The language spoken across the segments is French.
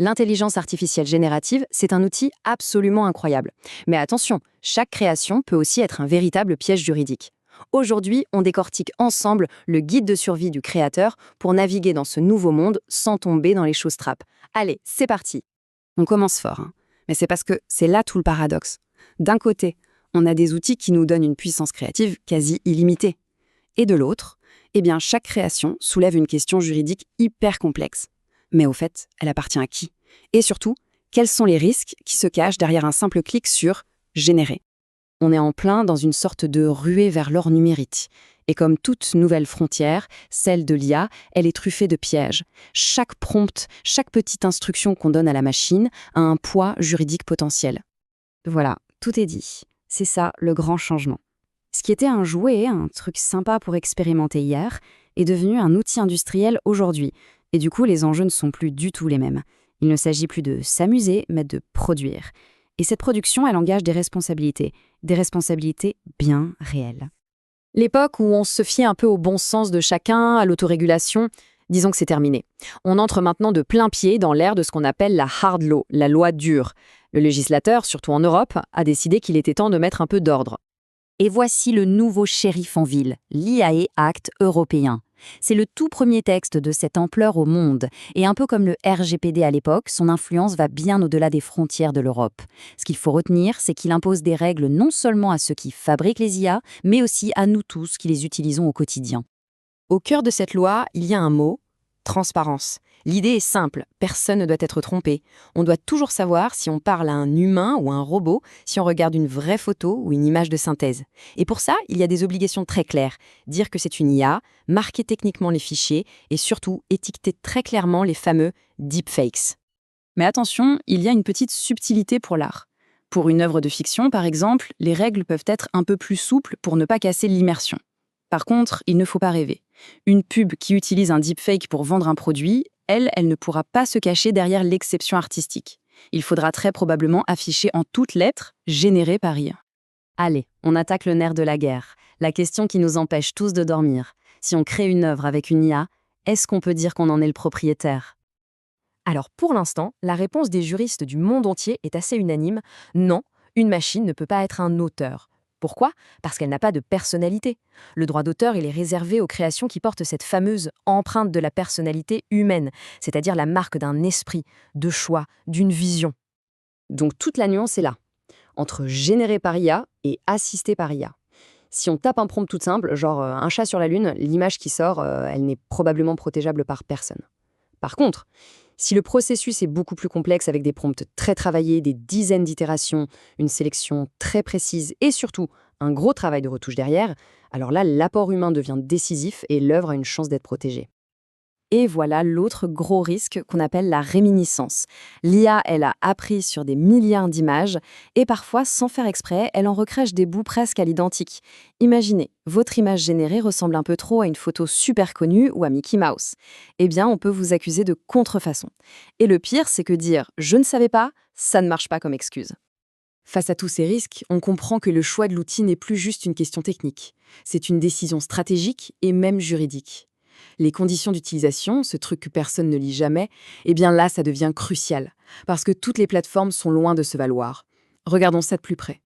L'intelligence artificielle générative, c'est un outil absolument incroyable. Mais attention, chaque création peut aussi être un véritable piège juridique. Aujourd'hui, on décortique ensemble le guide de survie du créateur pour naviguer dans ce nouveau monde sans tomber dans les choses trappes. Allez, c'est parti. On commence fort, hein. Mais c'est parce que c'est là tout le paradoxe. D'un côté, on a des outils qui nous donnent une puissance créative quasi illimitée. Et de l'autre, eh bien, chaque création soulève une question juridique hyper complexe. Mais au fait, elle appartient à qui? Et surtout, quels sont les risques qui se cachent derrière un simple clic sur « Générer ». On est en plein dans une sorte de ruée vers l'or numérique. Et comme toute nouvelle frontière, celle de l'IA, elle est truffée de pièges. Chaque prompt, chaque petite instruction qu'on donne à la machine a un poids juridique potentiel. Voilà, tout est dit. C'est ça, le grand changement. Ce qui était un jouet, un truc sympa pour expérimenter hier, est devenu un outil industriel aujourd'hui. Et du coup, les enjeux ne sont plus du tout les mêmes. Il ne s'agit plus de s'amuser, mais de produire. Et cette production, elle engage des responsabilités bien réelles. L'époque où on se fiait un peu au bon sens de chacun, à l'autorégulation, disons que c'est terminé. On entre maintenant de plein pied dans l'ère de ce qu'on appelle la hard law, la loi dure. Le législateur, surtout en Europe, a décidé qu'il était temps de mettre un peu d'ordre. Et voici le nouveau shérif en ville, l'IAE Act européen. C'est le tout premier texte de cette ampleur au monde, et un peu comme le RGPD à l'époque, son influence va bien au-delà des frontières de l'Europe. Ce qu'il faut retenir, c'est qu'il impose des règles non seulement à ceux qui fabriquent les IA, mais aussi à nous tous qui les utilisons au quotidien. Au cœur de cette loi, il y a un mot, transparence. L'idée est simple, personne ne doit être trompé. On doit toujours savoir si on parle à un humain ou à un robot, si on regarde une vraie photo ou une image de synthèse. Et pour ça, il y a des obligations très claires. Dire que c'est une IA, marquer techniquement les fichiers et surtout étiqueter très clairement les fameux deepfakes. Mais attention, il y a une petite subtilité pour l'art. Pour une œuvre de fiction, par exemple, les règles peuvent être un peu plus souples pour ne pas casser l'immersion. Par contre, il ne faut pas rêver. Une pub qui utilise un deepfake pour vendre un produit, elle ne pourra pas se cacher derrière l'exception artistique. Il faudra très probablement afficher en toutes lettres « généré par IA ». Allez, on attaque le nerf de la guerre, la question qui nous empêche tous de dormir. Si on crée une œuvre avec une IA, est-ce qu'on peut dire qu'on en est le propriétaire? Alors pour l'instant, la réponse des juristes du monde entier est assez unanime. Non, une machine ne peut pas être un auteur. Pourquoi? Parce qu'elle n'a pas de personnalité. Le droit d'auteur, il est réservé aux créations qui portent cette fameuse empreinte de la personnalité humaine, c'est-à-dire la marque d'un esprit, de choix, d'une vision. Donc toute la nuance est là, entre généré par IA et assisté par IA. Si on tape un prompt tout simple, genre un chat sur la lune, l'image qui sort, elle n'est probablement protégeable par personne. Par contre, si le processus est beaucoup plus complexe avec des prompts très travaillés, des dizaines d'itérations, une sélection très précise et surtout un gros travail de retouche derrière, alors là, l'apport humain devient décisif et l'œuvre a une chance d'être protégée. Et voilà l'autre gros risque qu'on appelle la réminiscence. L'IA, elle a appris sur des milliards d'images et parfois, sans faire exprès, elle en recrèche des bouts presque à l'identique. Imaginez, votre image générée ressemble un peu trop à une photo super connue ou à Mickey Mouse. Eh bien, on peut vous accuser de contrefaçon. Et le pire, c'est que dire « je ne savais pas », ça ne marche pas comme excuse. Face à tous ces risques, on comprend que le choix de l'outil n'est plus juste une question technique. C'est une décision stratégique et même juridique. Les conditions d'utilisation, ce truc que personne ne lit jamais, eh bien là, ça devient crucial, parce que toutes les plateformes sont loin de se valoir. Regardons ça de plus près.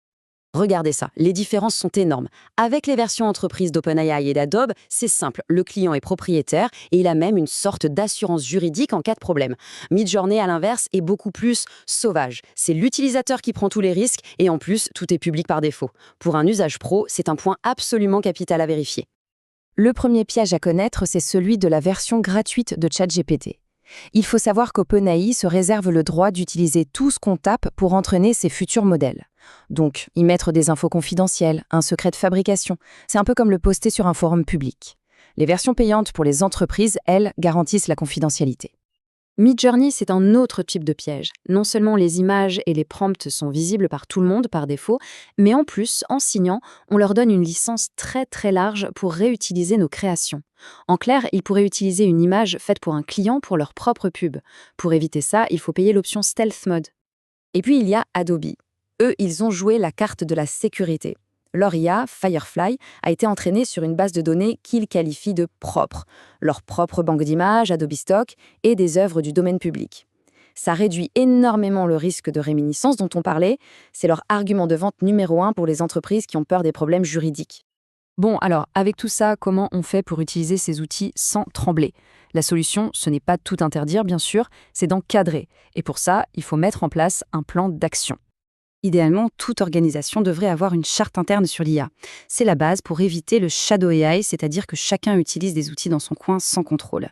Regardez ça, les différences sont énormes. Avec les versions entreprises d'OpenAI et d'Adobe, c'est simple, le client est propriétaire et il a même une sorte d'assurance juridique en cas de problème. Midjourney, à l'inverse, est beaucoup plus sauvage. C'est l'utilisateur qui prend tous les risques et en plus, tout est public par défaut. Pour un usage pro, c'est un point absolument capital à vérifier. Le premier piège à connaître, c'est celui de la version gratuite de ChatGPT. Il faut savoir qu'OpenAI se réserve le droit d'utiliser tout ce qu'on tape pour entraîner ses futurs modèles. Donc, y mettre des infos confidentielles, un secret de fabrication, c'est un peu comme le poster sur un forum public. Les versions payantes pour les entreprises, elles, garantissent la confidentialité. Midjourney, c'est un autre type de piège. Non seulement les images et les prompts sont visibles par tout le monde par défaut, mais en plus, en signant, on leur donne une licence très très large pour réutiliser nos créations. En clair, ils pourraient utiliser une image faite pour un client pour leur propre pub. Pour éviter ça, il faut payer l'option Stealth Mode. Et puis il y a Adobe. Eux, ils ont joué la carte de la sécurité. Leur IA, Firefly, a été entraînée sur une base de données qu'ils qualifient de propre, leur propre banque d'images, Adobe Stock, et des œuvres du domaine public. Ça réduit énormément le risque de réminiscence dont on parlait. C'est leur argument de vente numéro un pour les entreprises qui ont peur des problèmes juridiques. Bon, alors, avec tout ça, comment on fait pour utiliser ces outils sans trembler? La solution, ce n'est pas tout interdire, bien sûr, c'est d'encadrer. Et pour ça, il faut mettre en place un plan d'action. Idéalement, toute organisation devrait avoir une charte interne sur l'IA. C'est la base pour éviter le shadow AI, c'est-à-dire que chacun utilise des outils dans son coin sans contrôle.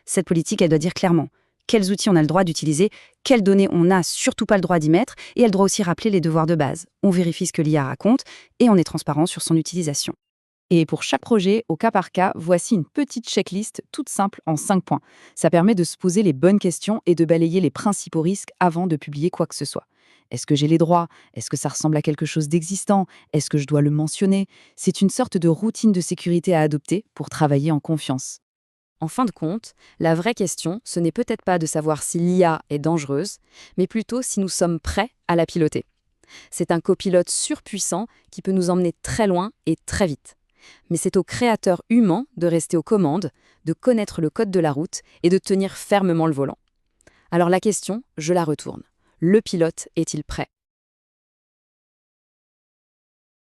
Cette politique, elle doit dire clairement quels outils on a le droit d'utiliser, quelles données on n'a surtout pas le droit d'y mettre, et elle doit aussi rappeler les devoirs de base. On vérifie ce que l'IA raconte et on est transparent sur son utilisation. Et pour chaque projet, au cas par cas, voici une petite checklist toute simple en 5 points. Ça permet de se poser les bonnes questions et de balayer les principaux risques avant de publier quoi que ce soit. Est-ce que j'ai les droits? Est-ce que ça ressemble à quelque chose d'existant? Est-ce que je dois le mentionner? C'est une sorte de routine de sécurité à adopter pour travailler en confiance. En fin de compte, la vraie question, ce n'est peut-être pas de savoir si l'IA est dangereuse, mais plutôt si nous sommes prêts à la piloter. C'est un copilote surpuissant qui peut nous emmener très loin et très vite. Mais c'est au créateur humain de rester aux commandes, de connaître le code de la route et de tenir fermement le volant. Alors la question, je la retourne. Le pilote est-il prêt?